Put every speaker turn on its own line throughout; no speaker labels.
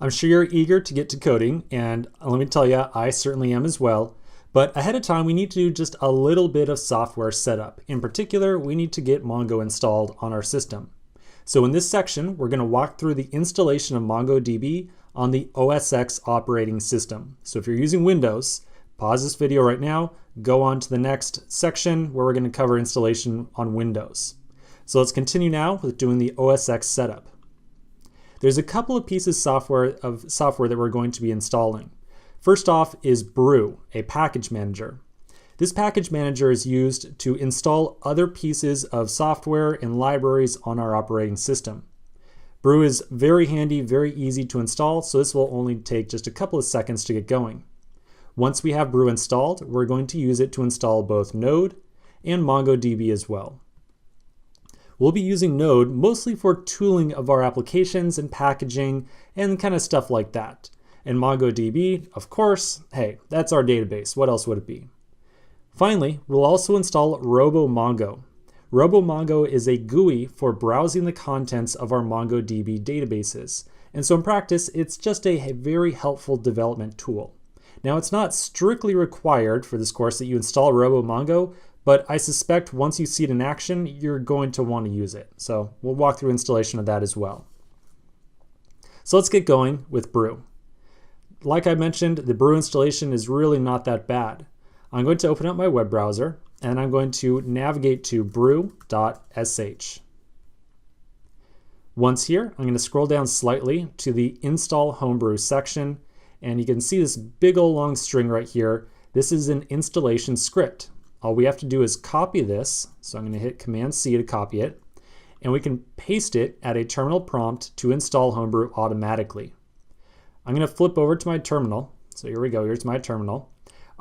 I'm sure you're eager to get to coding, and let me tell you, I certainly am as well. But ahead of time, we need to do just a little bit of software setup. In particular, we need to get Mongo installed on our system. So in this section, we're going to walk through the installation of MongoDB on the OSX operating system. So if you're using Windows, pause this video right now, go on to the next section where we're going to cover installation on Windows. So let's continue now with doing the OSX setup. There's a couple of pieces of software that we're going to be installing. First off is Brew, a package manager. This package manager is used to install other pieces of software and libraries on our operating system. Brew is very handy, very easy to install, so this will only take just a couple of seconds to get going. Once we have Brew installed, we're going to use it to install both Node and MongoDB as well. We'll be using Node mostly for tooling of our applications and packaging and kind of stuff like that. And MongoDB, of course, hey, that's our database. What else would it be? Finally, we'll also install RoboMongo. RoboMongo is a GUI for browsing the contents of our MongoDB databases. And so in practice, it's just a very helpful development tool. Now, it's not strictly required for this course that you install RoboMongo, but I suspect once you see it in action, you're going to want to use it. So we'll walk through installation of that as well. So let's get going with Brew. Like I mentioned, the Brew installation is really not that bad. I'm going to open up my web browser and I'm going to navigate to brew.sh. Once here, I'm going to scroll down slightly to the Install Homebrew section, and you can see this big old long string right here. This is an installation script. All we have to do is copy this. So I'm going to hit Command-C to copy it, and we can paste it at a terminal prompt to install Homebrew automatically. I'm going to flip over to my terminal. So here we go, here's my terminal.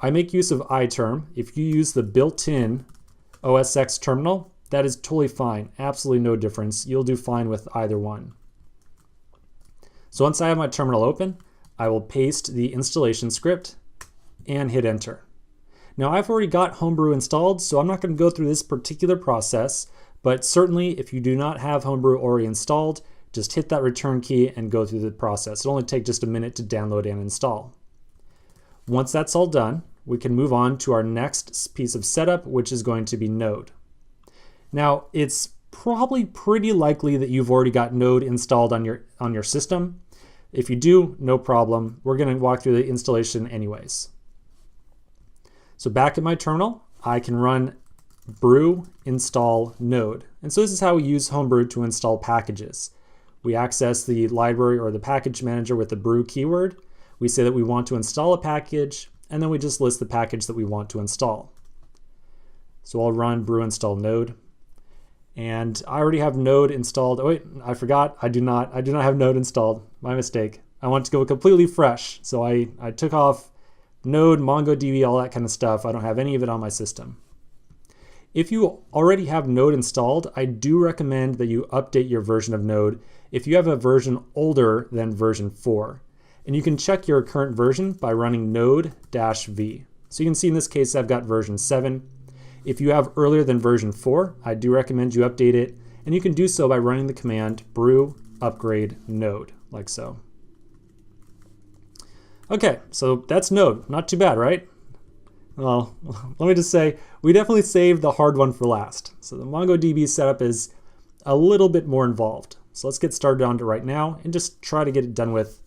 I make use of iTerm. If you use the built-in OSX terminal, that is totally fine. Absolutely no difference. You'll do fine with either one. So once I have my terminal open, I will paste the installation script and hit enter. Now I've already got Homebrew installed, so I'm not going to go through this particular process, but certainly if you do not have Homebrew already installed, just hit that return key and go through the process. It'll only take just a minute to download and install. Once that's all done, we can move on to our next piece of setup, which is going to be Node. Now, it's probably pretty likely that you've already got Node installed on your system. If you do, no problem. We're going to walk through the installation anyways. So back at my terminal, I can run brew install node. And so this is how we use Homebrew to install packages. We access the library or the package manager with the brew keyword. We say that we want to install a package, and then we just list the package that we want to install. So I'll run brew install node. And I already have Node installed. Oh wait, I forgot. I do not have Node installed. My mistake. I want to go completely fresh. So I took off Node, MongoDB, all that kind of stuff. I don't have any of it on my system. If you already have Node installed, I do recommend that you update your version of Node if you have a version older than version 4. And you can check your current version by running node-v. So you can see in this case I've got version 7. If you have earlier than version 4, I do recommend you update it, and you can do so by running the command brew upgrade node, like so. Okay, so that's Node. Not too bad, right? Well, let me just say, we definitely saved the hard one for last. So the MongoDB setup is a little bit more involved. So let's get started on it right now and just try to get it done with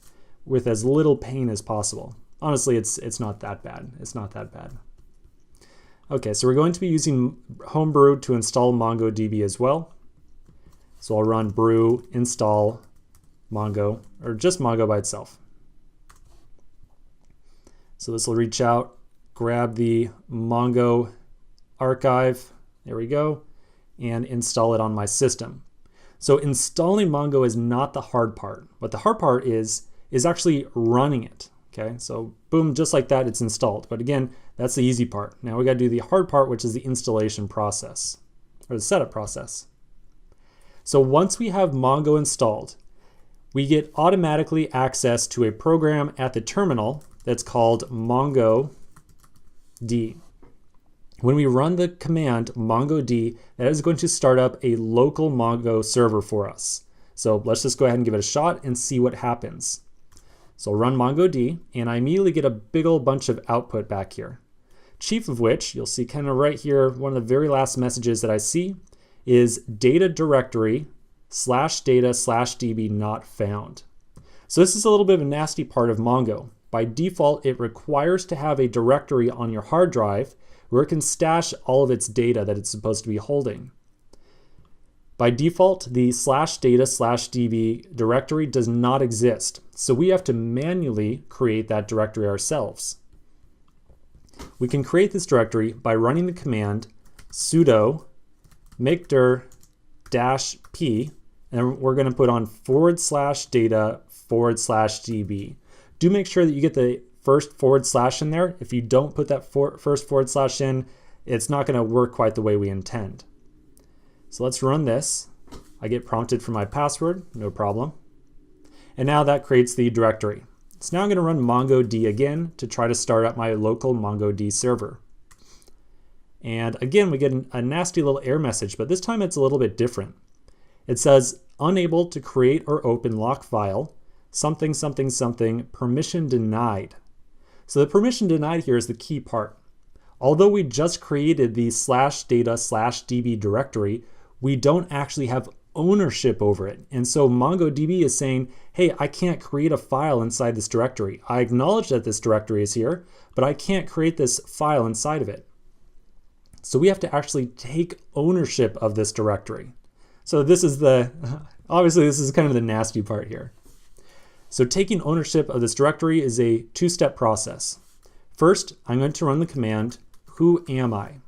as little pain as possible. Honestly, it's not that bad. It's not that bad. Okay, so we're going to be using Homebrew to install MongoDB as well. So I'll run brew install Mongo, or just Mongo by itself. So this will reach out, grab the Mongo archive, there we go, and install it on my system. So installing Mongo is not the hard part. What the hard part is actually running it. Okay, so boom, just like that, it's installed. But again, that's the easy part. Now we got to do the hard part, which is the installation process, or the setup process. So once we have Mongo installed, we get automatically access to a program at the terminal that's called MongoD. When we run the command MongoD, that is going to start up a local Mongo server for us. So let's just go ahead and give it a shot and see what happens. So I'll run MongoD, and I immediately get a big old bunch of output back here. Chief of which, you'll see kind of right here, one of the very last messages that I see is data directory /data/db not found. So this is a little bit of a nasty part of Mongo. By default, it requires to have a directory on your hard drive where it can stash all of its data that it's supposed to be holding. By default, the /data/db directory does not exist, so we have to manually create that directory ourselves. We can create this directory by running the command sudo make-dir -p, and we're going to put on /data/db. Do make sure that you get the first / in there. If you don't put that first / in, it's not going to work quite the way we intend. So let's run this. I get prompted for my password, no problem. And now that creates the directory. So now I'm going to run MongoD again to try to start up my local MongoD server. And again, we get a nasty little error message, but this time it's a little bit different. It says, unable to create or open lock file, something, something, something, permission denied. So the permission denied here is the key part. Although we just created the /data/db directory, we don't actually have ownership over it. And so MongoDB is saying, hey, I can't create a file inside this directory. I acknowledge that this directory is here, but I can't create this file inside of it. So we have to actually take ownership of this directory. So this is obviously this is kind of the nasty part here. So taking ownership of this directory is a two-step process. First, I'm going to run the command, who am I?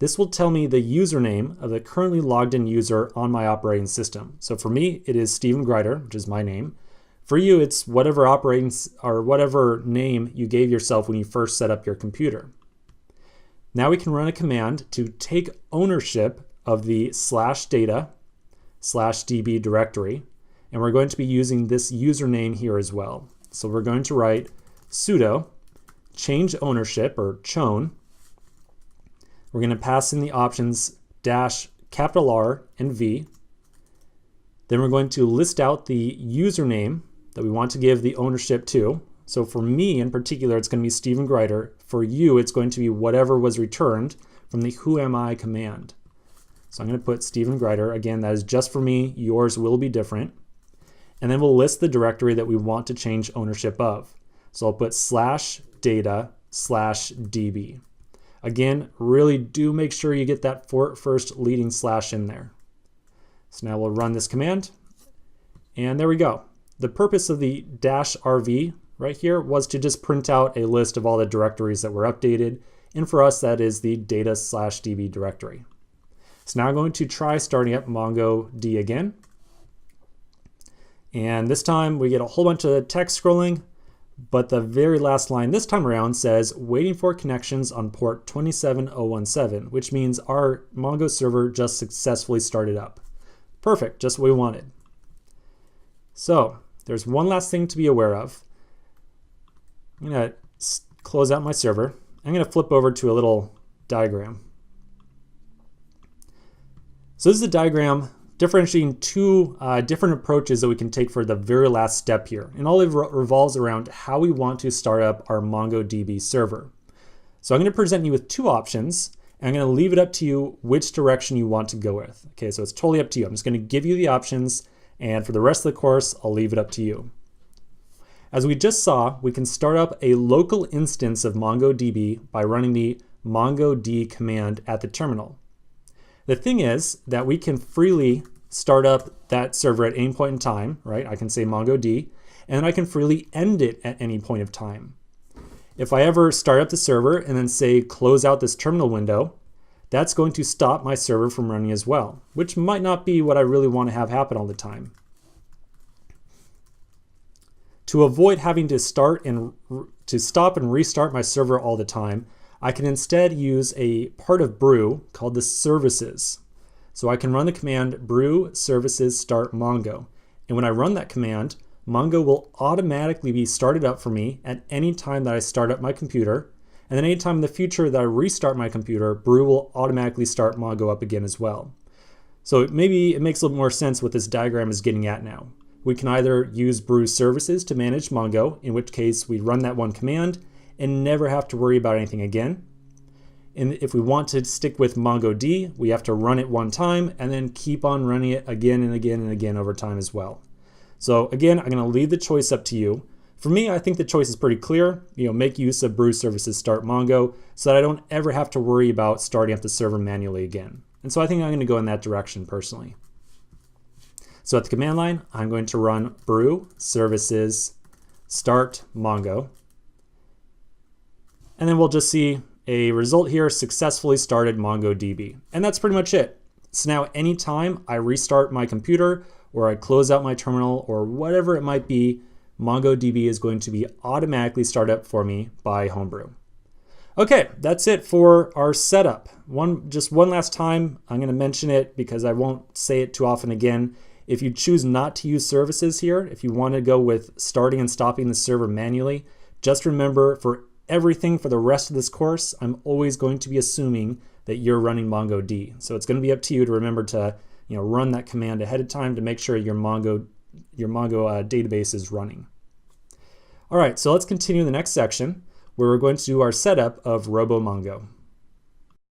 This will tell me the username of the currently logged in user on my operating system. So for me, it is Stephen Grider, which is my name. For you, it's whatever whatever name you gave yourself when you first set up your computer. Now we can run a command to take ownership of the /data/db directory, and we're going to be using this username here as well. So we're going to write sudo change ownership, or chown. We're going to pass in the options -R and V. Then we're going to list out the username that we want to give the ownership to. So for me in particular, it's going to be Stephen Grider. For you, it's going to be whatever was returned from the who am I command. So I'm going to put Stephen Grider. Again, that is just for me. Yours will be different. And then we'll list the directory that we want to change ownership of. So I'll put /data/db. Again, really do make sure you get that first leading slash in there. So now we'll run this command, and there we go. The purpose of the -RV right here was to just print out a list of all the directories that were updated, and for us that is the data/db directory. So now I'm going to try starting up MongoD again, and this time we get a whole bunch of text scrolling. But the very last line this time around says, waiting for connections on port 27017, which means our Mongo server just successfully started up. Perfect, just what we wanted. So there's one last thing to be aware of. I'm going to close out my server. I'm going to flip over to a little diagram. So this is a diagram differentiating two different approaches that we can take for the very last step here. And all it revolves around how we want to start up our MongoDB server. So I'm going to present you with two options, and I'm going to leave it up to you which direction you want to go with. Okay, so it's totally up to you. I'm just going to give you the options, and for the rest of the course, I'll leave it up to you. As we just saw, we can start up a local instance of MongoDB by running the MongoD command at the terminal. The thing is that we can freely start up that server at any point in time, right? I can say MongoD, and I can freely end it at any point of time. If I ever start up the server and then say close out this terminal window, that's going to stop my server from running as well, which might not be what I really want to have happen all the time. To avoid having to stop and restart my server all the time, I can instead use a part of brew called the services. So I can run the command brew services start Mongo. And when I run that command, Mongo will automatically be started up for me at any time that I start up my computer. And then anytime in the future that I restart my computer, brew will automatically start Mongo up again as well. So maybe it makes a little more sense what this diagram is getting at now. We can either use brew services to manage Mongo, in which case we run that one command and never have to worry about anything again. And if we want to stick with MongoD, we have to run it one time and then keep on running it again and again and again over time as well. So again, I'm going to leave the choice up to you. For me, I think the choice is pretty clear. Make use of brew services start Mongo so that I don't ever have to worry about starting up the server manually again. And so I think I'm going to go in that direction personally. So at the command line, I'm going to run brew services start Mongo. And then we'll just see a result here, successfully started MongoDB. And that's pretty much it. So now anytime I restart my computer or I close out my terminal or whatever it might be, MongoDB is going to be automatically started up for me by Homebrew. Okay, that's it for our setup. Just one last time, I'm going to mention it because I won't say it too often again. If you choose not to use services here, if you want to go with starting and stopping the server manually, just remember for everything for the rest of this course, I'm always going to be assuming that you're running MongoD. So it's going to be up to you to remember to run that command ahead of time to make sure your Mongo database is running. All right, so let's continue in the next section where we're going to do our setup of RoboMongo.